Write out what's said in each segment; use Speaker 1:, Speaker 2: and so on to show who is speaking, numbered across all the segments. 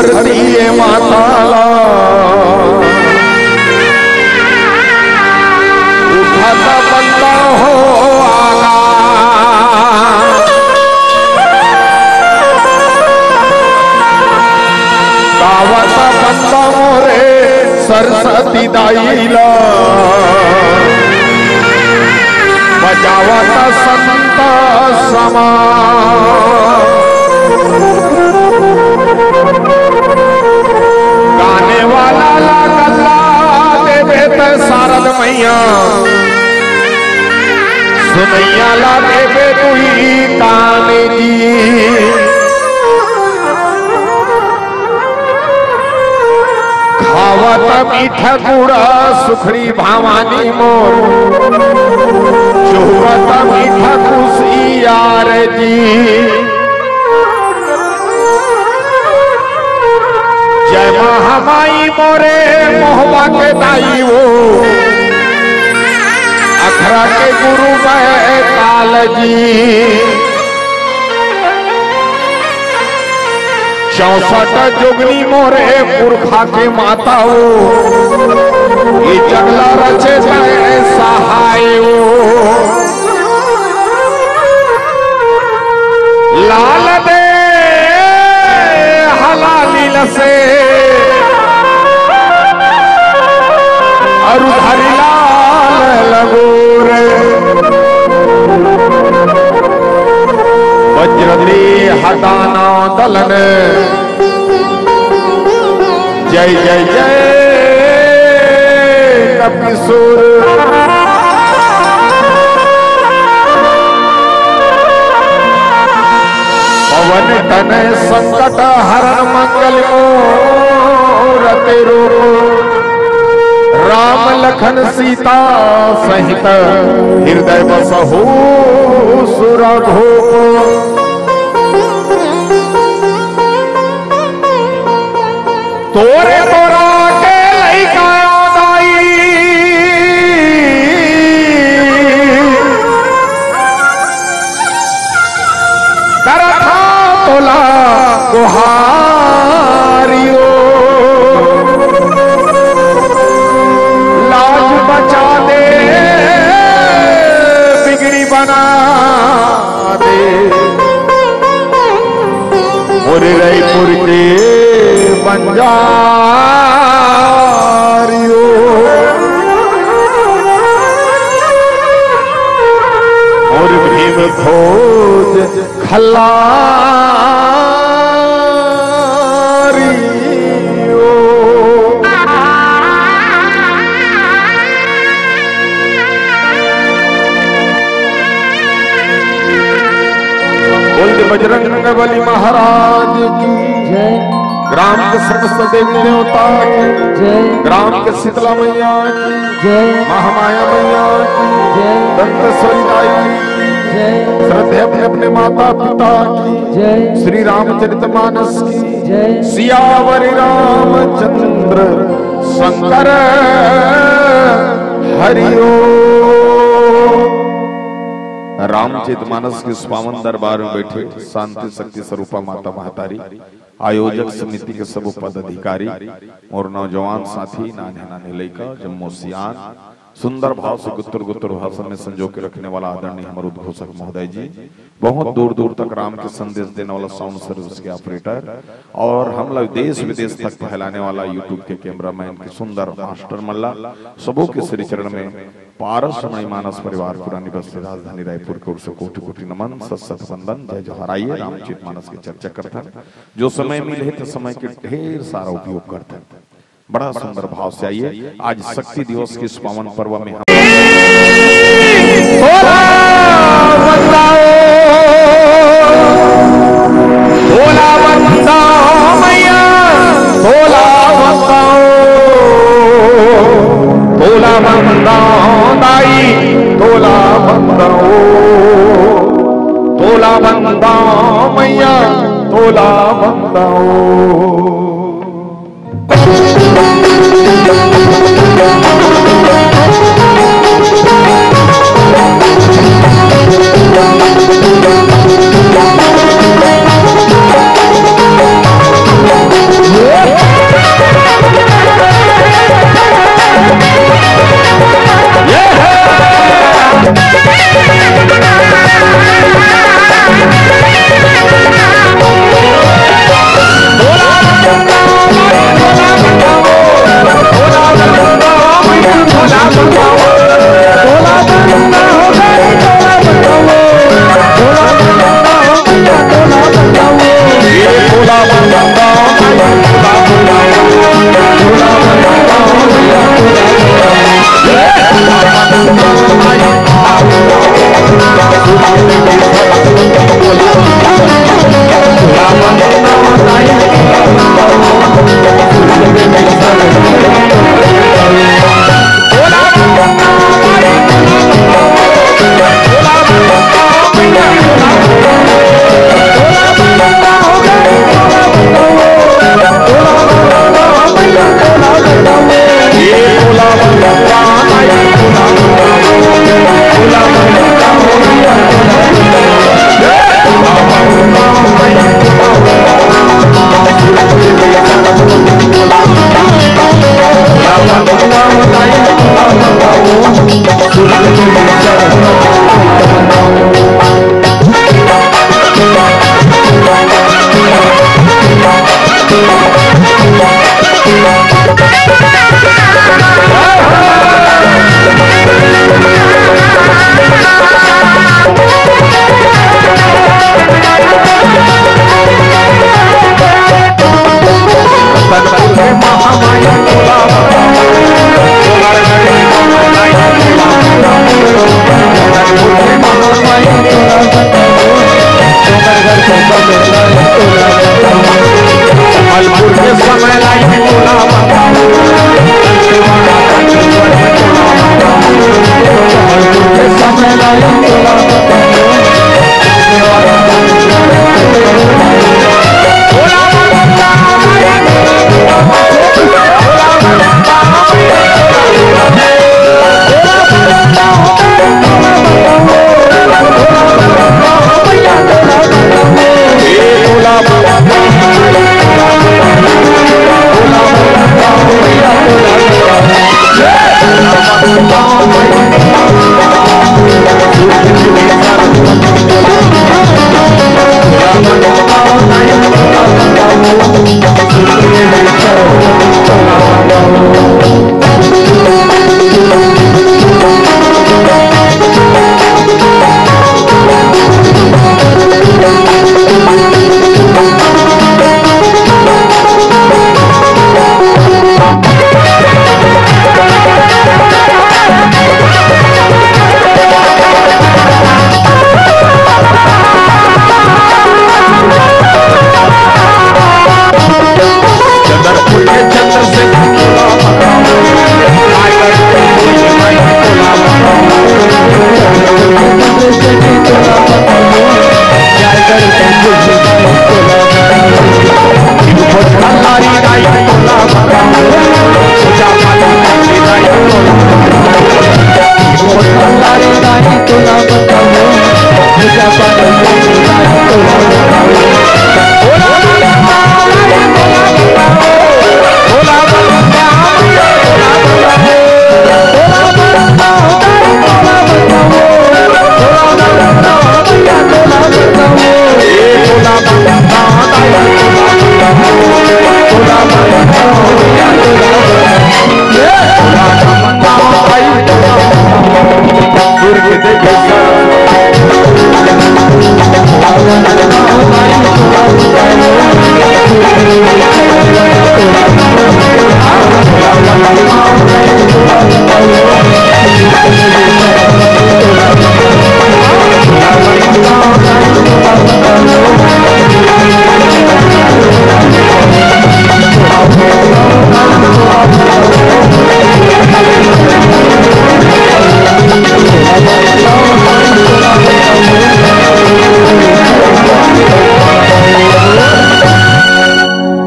Speaker 1: धरती माताला उठाता बंदा हो आगा गावाता बंदा मोरे सरस्वती दाईला बजावता संत समा गाने वाला लागला देवे त शारद मैया सुनैया ला देवे तुही काने जी खावत मीठा गुड़ा सुखड़ी भवानी मोर चुहत मीठा खुशी यार जी जय महामाई मोरे मोहबा के दाई वो अखरा के गुरु गए काल जी 64 जोगनी मोरे पुरखा के माता वो ये जगला रचे जाए सहाय वो लाल दे हलालील से और हरि लाल लगो रे वज्रदी हदाना दलन जय जय जय कपिसुर पवन तन संकट हरण मंगल मूरति रूप राम लखन सीता सहित हृदय बसहु सुरभूप तोरे तोरा के लइका दाई करथा तोला गुहारियो लाज बचा दे बिगड़ी बना दे मोरे रायपुर के बंजारियो और भीम खोज खल्लारियो बोल बजरंग बली महाराज की जय ग्राम के समस्त देवी देवता की जय ग्राम के शीतला मैया की जय महामाया मैया की जय दंतेश्वरी दाई की जय श्रद्धे अपने अपने माता पिता की जय श्री रामचरितमानस की जय सियावर रामचंद्र शंकर हरिओ रामचरितमानस के पावन दरबार में बैठे शांति शक्ति स्वरूपा माता महतारी आयोजक समिति के सब पदाधिकारी और नौजवान साथी नाने नाने लड़का जम्मू सियान सुंदर भाव से गुत्तर भाषा में संजो के रखने वाला आदरणीय हमारे उद्घोषक महोदय जी, बहुत दूर दूर तक राम के संदेश देने वाला साउंड सर्विस के ऑपरेटर और हम लोग देश विदेश तक फैलाने वाला यूट्यूब के कैमरामैन के सुंदर मास्टर मल्ला सबों के श्री चरण में पारस मानस परिवार पुरानी बस्ती राजधानी रायपुर की ओर से कोटि कोटि नमन सत वंदन जय जोहार। आइए रामचरितमानस की चर्चा करते हैं, जो समय मिले तो समय के ढेर सारा उपयोग करते हैं, बड़ा सुंदर भाव से। आइए आज शक्ति दिवस के इस पावन पर्व में हम तोला बंदा मैया तोला बंदा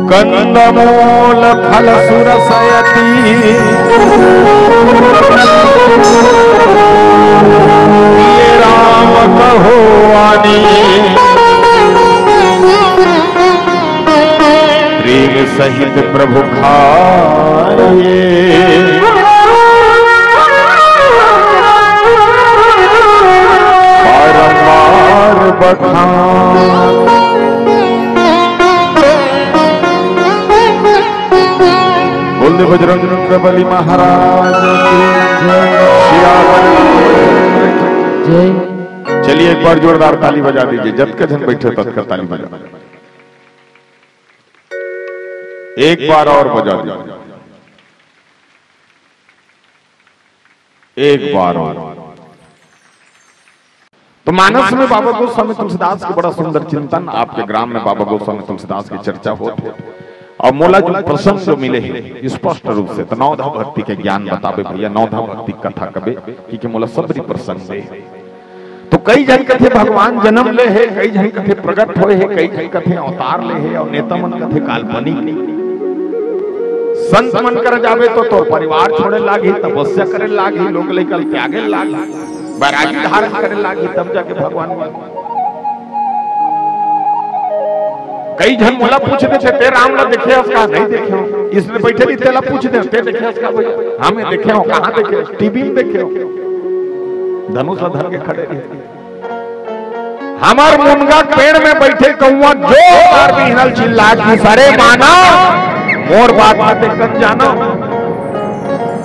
Speaker 1: कंदमूल फल सुरसयती ये राम कहो आनी प्रेम सहित प्रभु खाए बारंबार बखान बोल दे बजरंग बली महाराज जय। चलिए एक बार जोरदार ताली बजा दीजिए, जब के जन बैठे तब कर ताली बजा, एक बार और बजा दीजिए, एक बार और। तो मानस में बाबा गोस्वामी तुलसीदास के बड़ा सुंदर चिंतन, आपके ग्राम में बाबा गोस्वामी तुलसीदास की चर्चा होती है और मोला जो प्रसंग जो मिले हैं स्पष्ट रूप से तो नवधा भक्ति के ज्ञान बतावे भैया, नवधा भक्ति कथा कबे कि मोला सबरी प्रसंग दे। तो कई जन कथे भगवान जन्म ले है, कई जन कथे प्रकट होए है, कई जन कथे अवतार ले है और नेता मन कथे काल्पनिक। संत मन कर जावे तो परिवार छोड़े लागी, तपस्या करे लागी, लोग लेकर त्यागे लागी, बैरागी धारण करे लागी, तब जाके भगवान। कई जन मोला पूछते थे ते राम ला देखे उसका नहीं देखे हो, इसलिए बैठे भी तेला पूछते ते देखे उसका भैया हमें देखे हो, कहां देखे, टीवी में देखे हो, धनुष धर के खड़े रहे। हमार मुनगा पेड़ में बैठे कौआ जो बार भी हिनल चिल्ला कि सरे माना मोर बात बातें कर जाना।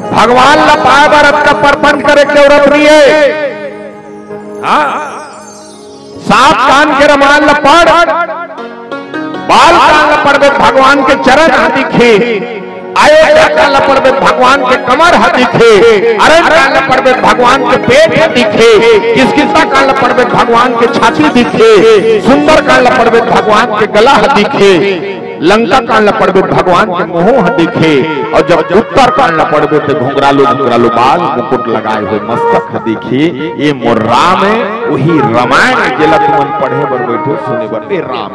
Speaker 1: भगवान ला पाए बरत का परपंच करे के औरत रही है, हाँ सात कान के रमान ला पढ़ बाल काल पर्वत भगवान के चरण दिखे, अयोध्या काल पर्वत भगवान के कमर दिखे, अरण्य काल पर्वत भगवान के पेट दिखे, किसकिसा काल पर्वत भगवान के छाती दिखे, सुंदर काल पर्वत भगवान के गला दिखे, लंका काल पर्वत भगवान के मुंह दिखे, और जब उत्तर काल पर्वत घुंघरालू घुंघरालू बाल मुकुट लगाए हुए मस्तक दिखे। ये मोर राम है, वही रामायण जलत मन पढ़े बर बैठे सुने बर ए राम।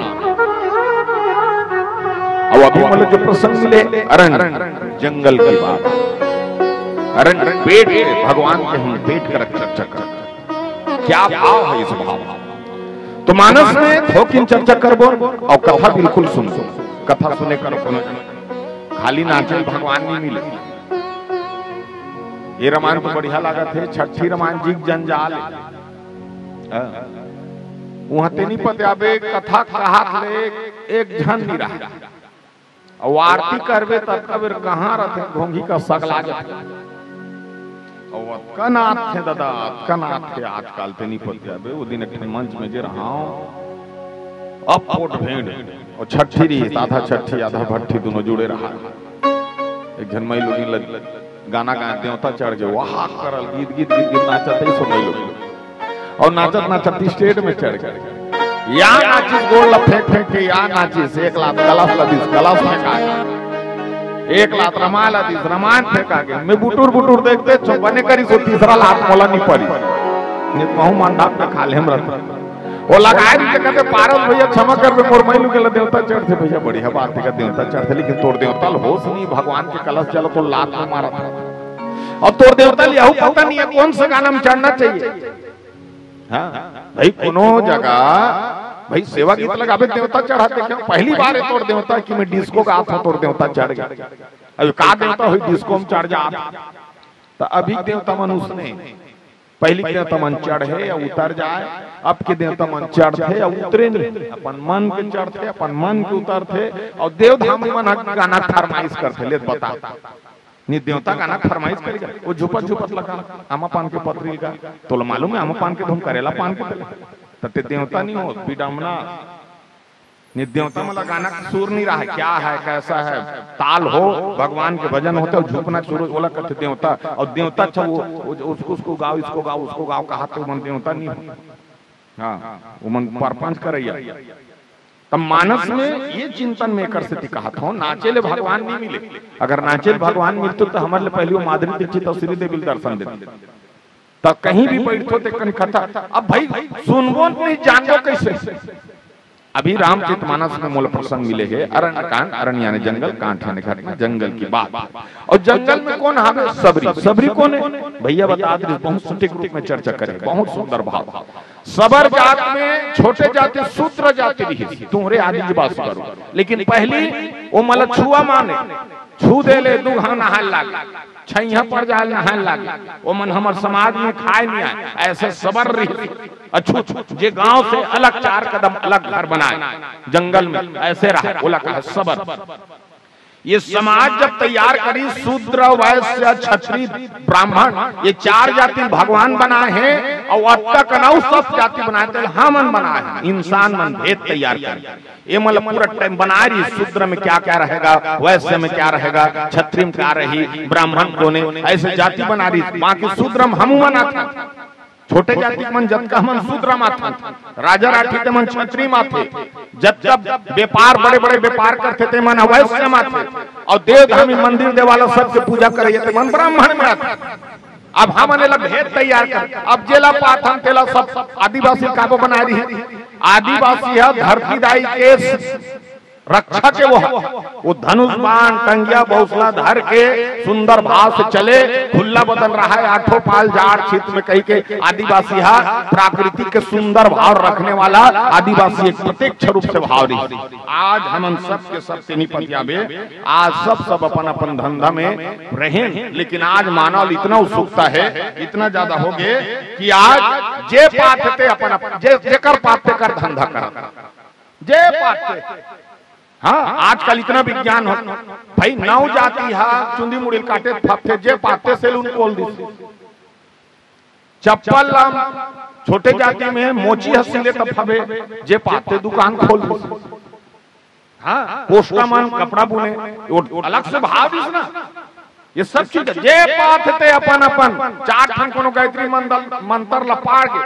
Speaker 1: अब अभी मतलब जो प्रसंग मिले अरण्य जंगल की बात, अरण्य पेट भगवान के हम पेट का रक्षा कर, क्या भाव है इस भाव। तो मानस में थोकिन चर्चा करबो और कथा बिल्कुल सुन, कथा सुने करो, खाली नाचल भगवान नहीं मिले। ये रामायण को बढ़िया लागत है, छठी रामायण जी जंजाल वहां ते नहीं पते आबे कथा कहा एक झन नहीं रहा, और आरती करबे तब कबीर कहाँ रहते घोंघी का सगला जाते, और कनाथ थे दादा कनाथ थे आजकल ते नहीं पते आबे। वो दिन एक मंच में जे रहा अब पोट भेड़ और छठी रही, आधा छठी आधा भट्ठी दोनों जुड़े रहा। एक झनमई लोग गाना गा देवता चढ़ गए, वाह करल गीत गीत गीत गीत नाचते ही सुनई लोग, और नाचत नाचत स्टेज में चढ़ गए। या नाचिस गोल फेंक फेंक के, या नाचिस एक लात गलास लदिस गलास फेंका, एक लात रमाल लदिस रमान फेंका गया। मैं बुटुर बुटुर देखते छो बने करी सो तीसरा लात मोला नहीं पड़ी, नित महू मंडा पे खा लेम रत वो लगाए भी कहते पारस भैया क्षमा कर मोर मैलू के देवता चढ़ थे। भैया बढ़िया बात है देवता चढ़ थे, लेकिन तोड़ देवता होश नहीं, भगवान के कलश चलो तो लात में मारा था, और तोड़ देवता लिया पता नहीं है कौन सा गाना में चढ़ना चाहिए। हाँ भाई कोनो जगह भाई सेवा गीत लगावे देवता चढ़ाते क्यों? पहली बार है तोड़ देवता कि मैं डिस्को का हाथ तोड़ देवता चढ़ गया। अभी का देवता हुई डिस्को में चढ़ जा, तो अभी देवता मनुष्य ने पहली देवता मन चढ़े या उतर जाए, अब के देवता मन चढ़ते या उतरे नहीं, अपन मन के चढ़ते अपन मन के उतरते, और देवधाम मन गाना फरमाइश करते। ले बता नहीं देवता गाना फरमाइश करेगा, वो झुपत झुपत लगा आमा पान के पत्री का, तो मालूम है आमा पान के धुम करेला पान के तते देवता नहीं हो विडम्बना। देवता मतलब गाना का सुर नहीं रहा है, क्या है कैसा है, ताल हो भगवान के भजन होते और झुकना शुरू बोला करते देवता, और देवता अच्छा वो उसको गाओ इसको गाओ उसको गाओ कहा तो मन देवता नहीं हो। हाँ वो मन परपंच करैया। तब मानस में ये चिंतन में कर स्थिति कहा था नाचेले भगवान नहीं मिले, अगर नाचेले भगवान मिलते तो हमारे पहले वो माधुरी दीक्षित और श्रीदेवी दर्शन देते, तब कहीं भी बैठो तो कथा। अब भाई सुनबो नहीं जानबो कैसे। अभी रामचरितमानस में मूल प्रसंग मिले है अरण्य कांड, अरण्य यानी जंगल, कांड यानी घटना, जंगल की बात। और जंगल में कौन है? सबरी। सबरी कौन है भैया बता दे, बहुत सटीक रूप में चर्चा करें, बहुत सुंदर भाव। सबर जात में छोटे जाति शूद्र जाति रही, तुम्हारे आदि की बात करो, लेकिन पहली वो मतलब छुआ माने, छू दे ले दुहा नहा लाग, छैया पड़ जाए नहा लाग, वो मन हमार समाज में खाए नहीं आए, ऐसे सबर रही। अछूत जे गांव से अलग 4 कदम अलग घर बनाए जंगल में, ऐसे रहा बोला कहा सबर। ये समाज जब तैयार करी शूद्र वैश्य क्षत्रिय ब्राह्मण ये 4 जाति भगवान बनाए हैं, और अब तक नौ सब जाति बनाए थे हमन बनाए हैं, इंसान मन भेद तैयार कर। ये मतलब पूरा टाइम बना रही शूद्र में क्या क्या रहेगा, वैश्य में क्या रहेगा, क्षत्रिय में क्या रही, ब्राह्मण कोने, ऐसे जाति बना रही। बाकी शूद्र में हम बना था, छोटे जाति मन जब का मन शूद्र माथा, राजा राठी ते मन क्षत्रिय माथे, जब जब व्यापार बड़े बड़े व्यापार करते थे मन वैश्य माथे, और देवधामी मंदिर देवाला सबके पूजा करे थे मन ब्राह्मण में आता। अब हमने लग भेद तैयार कर, अब जेला पाथन तेला सब आदिवासी काबो बना रही है। आदिवासी है धरती दाई के रक्षा के वो धनुष बाण टंगिया बौसला धर के सुंदर भाव से चले, खुला बदन रहा है, 8 पाल जाड़ क्षेत्र में कहीं के आदिवासी है, प्राकृतिक के सुंदर भाव रखने वाला आदिवासी एक प्रत्यक्ष रूप से भाव रही। आज हम सब के सब से नहीं पतियाबे, आज सब अपन अपन धंधा में रहे, लेकिन आज मानव इतना उत्सुकता है, इतना ज्यादा हो गए कि आज जे पाते अपन जेकर पाते कर धंधा कर, जे पाते। हाँ आजकल इतना विज्ञान हो भाई, 9 जाति है चुंदी मुड़ी काटे फफे जे पाते सेलून खोल दी, चप्पल छोटे जाति में मोची हसीले तब फबे जे पाते दुकान खोल दी।
Speaker 2: हाँ, पोस्टा मान कपड़ा बुने, अलग से भाव इस ना, ये सब चीज जे पाथ थे अपन अपन 4 ठन कोनो गायत्री मंत्र लपाड़ के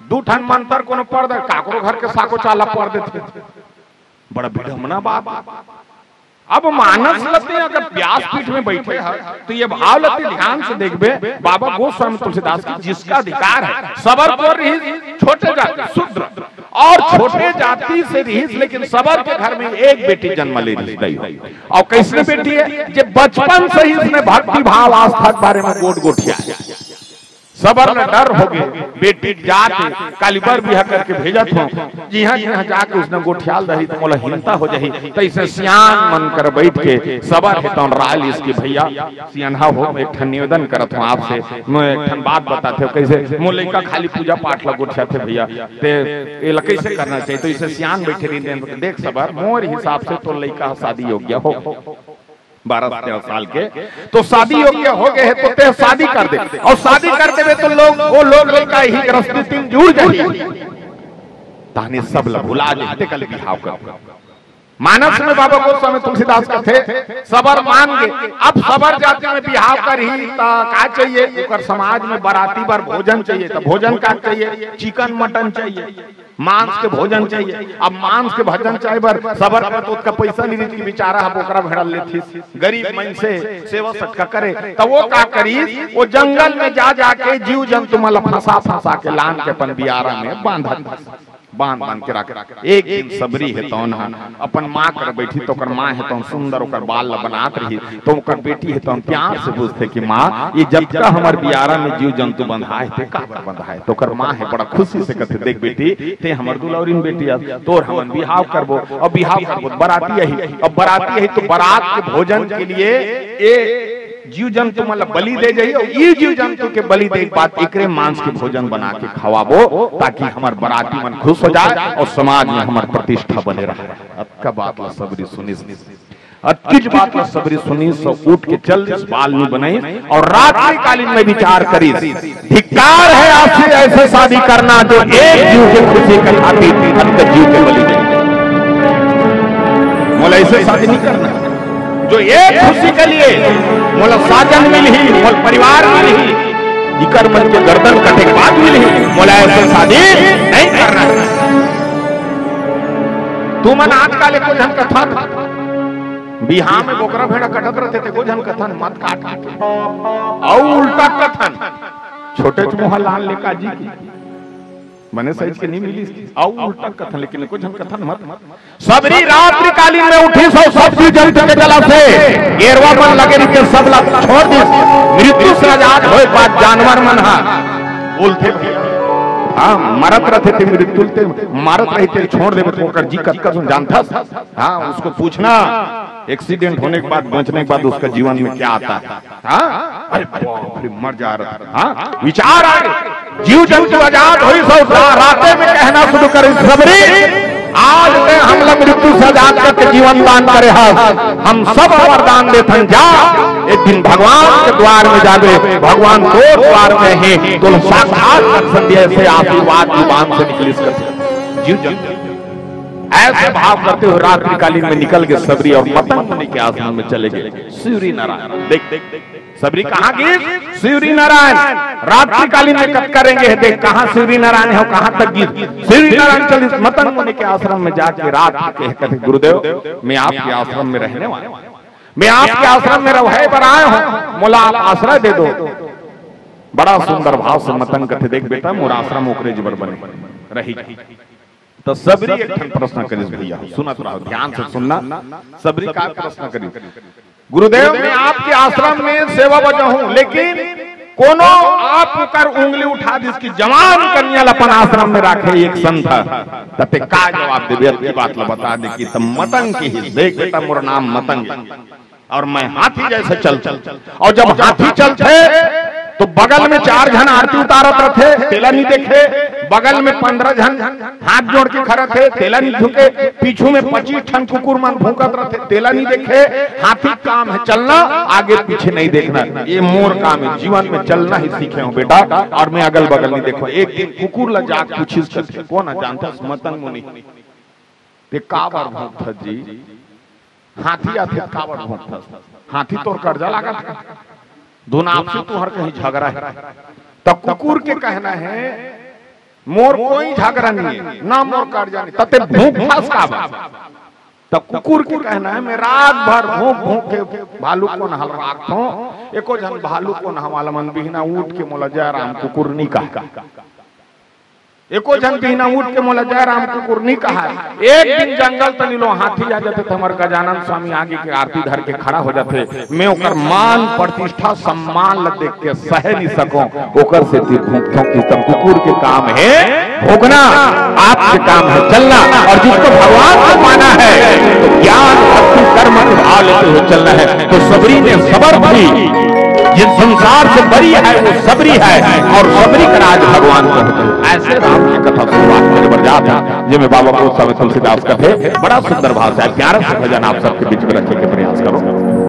Speaker 2: 2 ठन मंत्र कोनो पढ़ दे, काकरो घर के साको चाला पढ़ देते, बड़ा विडम्बना बात। अब मानस लते अगर व्यासपीठ में बैठे हैं तो ये भाव लते ध्यान से देखबे, बाबा गोस्वामी तुलसीदास की जिसका अधिकार है सबर पर छोटे जाति शूद्र और छोटे जाति से रहीस, लेकिन सबर के घर में एक बेटी जन्म ले रही है। और कैसे बेटी है, जो बचपन से ही उसने भक्ति भाव आस्था के बारे में गोट गोठिया, सबर में डर हो गए, बेटी जाके कालीबर बिहा करके भेजत हो, जिहा जिहा जाके उसने गोठियाल रही तो मोला हिंता हो जाही, तो इसे सियान मन कर बैठ के सबर है तो राल इसकी भैया सियानहा हो, मैं एक ठन निवेदन करत हूं आपसे, मैं एक ठन बात बताते हो कैसे मोर लइका खाली पूजा पाठ ला गोठिया थे भैया, ते ए कैसे करना चाहिए, तो इसे सियान बैठे रही, देख सबर मोर हिसाब से तो लइका शादी योग्य हो 12-13 साल के, तो शादी योग्य हो गए है तो ते शादी कर दे, और शादी कर देवे तो लोग वो लोग लड़का ही गृहस्थी में जुड़ जाए, ताने सब भुला जाते कल बिहाव कर। मानस में बाबा गोस्वामी तुलसीदास का थे सबर मान गए, अब सबर जाते में बिहाव कर ही का चाहिए, उकर समाज में बराती बार भोजन चाहिए, तो भोजन का चाहिए, चिकन मटन चाहिए, मांस के भोजन चाहिए। अब मांस के भोजन चाहिए बर सबर पर तो उसका पैसा नहीं देती, बेचारा है बोकरा भेड़ा लेती, गरीब मन से सेवा सटका करे, तो वो का करी, वो जंगल में जा जाके जीव जंतु मला फंसा के लान के अपन बियारा में बांध के रख। एक दिन सबरी है तो अपन माँ कर बैठी, तो कर माँ है तो सुंदर ओकर बाल बनात रही, तो ओकर बेटी है तो प्यार से पूछते कि माँ ये जब तक हमारे बियारा में जीव जंतु बंधाए थे का बंधाए, तो कर माँ है बड़ा खुशी से कहते देख बेटी ते हमर दुलौरीन बेटी तोर हम बिहाव करबो, और बिहाव करबो बराती है, अब बराती है तो बारात के भोजन के लिए ए जीव जंतु मतलब बलि दे जाइए, और ये जीव जंतु के बलि दे बात एकरे मांस के भोजन बना के खवाबो, ताकि हमार बराती मन खुश हो जाए और समाज में हमार प्रतिष्ठा बने रहे। अक्का बात ला सबरी सुनी, अतिज बात ला सबरी सुनी, सब उठ के चल इस बाल नहीं बनाई और रात्रि कालीन में विचार करी, धिक्कार है आपसे ऐसे शादी करना जो एक जीव के खुशी के खातिर अंत जीव के बलि दे, मोला ऐसे शादी नहीं करना जो एक खुशी के लिए मोला साजन मिल ही, मोल परिवार मिल ही, इकर मन के गर्दन कटे के बाद मिल ही, मोला ऐसे शादी नहीं करना। तू मन आजकल को जन कथा बिहार में बोकरा भेड़ा कटत रहते थे, को जन कथन मत काट और उल्टा कथन छोटे चुहा लाल लेका जी की मने साइज के नहीं मिली, और उल्टा कथन, लेकिन कुछ हम कथन मत। सबरी रात्रि कालीन में उठी सब जीव जंतु के जला से गेरवा मन लगे रीते सब ला छोड़ दी, मृत्यु से आजाद होए बात जानवर मन हा बोलते हाँ मरत रहते थे, मृत्यु ते मारत रहे थे, छोड़ दे तो कर जी कत सुन जानता हाँ, उसको पूछना एक्सीडेंट होने के बाद बचने के बाद उसका जीवन में क्या आता है, हाँ अरे बाप रे मर जा रहा, हाँ विचार आ गए, जीव जंतु आजाद हुई सब राते में कहना शुरू करे सबरी आज ने हम लोग मृत्यु से आजाद करके जीवन दान करे, हम सब वरदान देथन जा, एक दिन भगवान के द्वार में जावे, भगवान दो द्वार में है तो साक्षात दर्शन दिए से आशीर्वाद जुबान से निकली कर जीव जंतु ऐसे भाव करते हुए रात्रि कालीन में निकल गए सबरी और मतंग मुनि के आश्रम में चले गए। शिवरी नारायण देख सबरी कहाँ गए, शिवरी नारायण रात्रि कालीन में कब करेंगे, देख कहाँ शिवरी नारायण है, कहाँ तक गीत शिवरी नारायण चले मतंग मुनि के आश्रम में जाके रात के कहते गुरुदेव मैं आपके आश्रम में रहने वाला, मैं आपके आश्रम में रहे पर आया हूँ, मोला आप आश्रय दे दो। बड़ा सुंदर भाव से मतंग कहते देख बेटा मोर आश्रम ओकरे जीवर बने रही, तो सबरी एक प्रश्न करिस भैया सुनत रहो ध्यान से सुनना, सबरी का प्रश्न करी गुरुदेव मैं आपके आश्रम में सेवा बजा हूं, लेकिन कोनो आप कर उंगली उठा दी इसकी जवान कन्या अपन आश्रम में रखे एक संत तते का जवाब देबे की बात ला बता दे कि तुम मतंग की ही देख बेटा मोर नाम मतंग और मैं हाथी जैसे चल और जब हाथी चलते तो बगल में 4 जन आरती उतारत रहे, तेला नहीं देखे, बगल में 15 जन हाथ जोड़ के खड़े थे, तेला नहीं झुके, पीछू में 25 ठन कुकुर मन भूकत रहे, तेला नहीं देखे। हाथी काम है चलना, आगे पीछे नहीं देखना, ये मोर काम है, जीवन में चलना ही सीखे हो बेटा, और मैं अगल बगल नहीं देखो। एक दिन कुकुर ला जाग पूछिस कौन जानता मतंग मुनि कि काबर भूख जी हाथी आथे काबर भूख हाथी तोर कर्जा लगा था दोनों आपसे तो हर कहीं झगड़ा है। तब कुकुर के कहना है मोर कोई झगड़ा नहीं है ना मोर कर्जा नहीं तते भूख फंस काबर। तब कुकुर के कहना है मैं रात भर भूख भूख के भालू को नहल राखो एको जन भालू को नहवाला मन बिना उठ के मोला जय राम कुकुर नहीं कहा एको जन बिना उठ के मोला जय राम कुकुर नहीं कहा। एक दिन जंगल तनी लो हाथी आ जाते हमार गजानन स्वामी आगे के आरती धर के खड़ा हो जाते मैं ओकर मान प्रतिष्ठा सम्मान ल देख के सह नहीं सको ओकर से ती भूखों की तब कुकुर के काम है भोगना आपके काम है चलना और जिसको भगवान को माना है तो ज्ञान भक्ति कर्म भाव लेते हुए चलना है। तो सबरी ने सबर की जिस संसार से बरी है वो सबरी है और सबरी का राज भगवान को होता है। ऐसे राम की कथा शुरुआत मेरे बरजात है जिसमें बाबा को स्वामी तुलसीदास का थे बड़ा सुंदर भाषा है। 11 भजन आप सबके बीच में रखेंगे।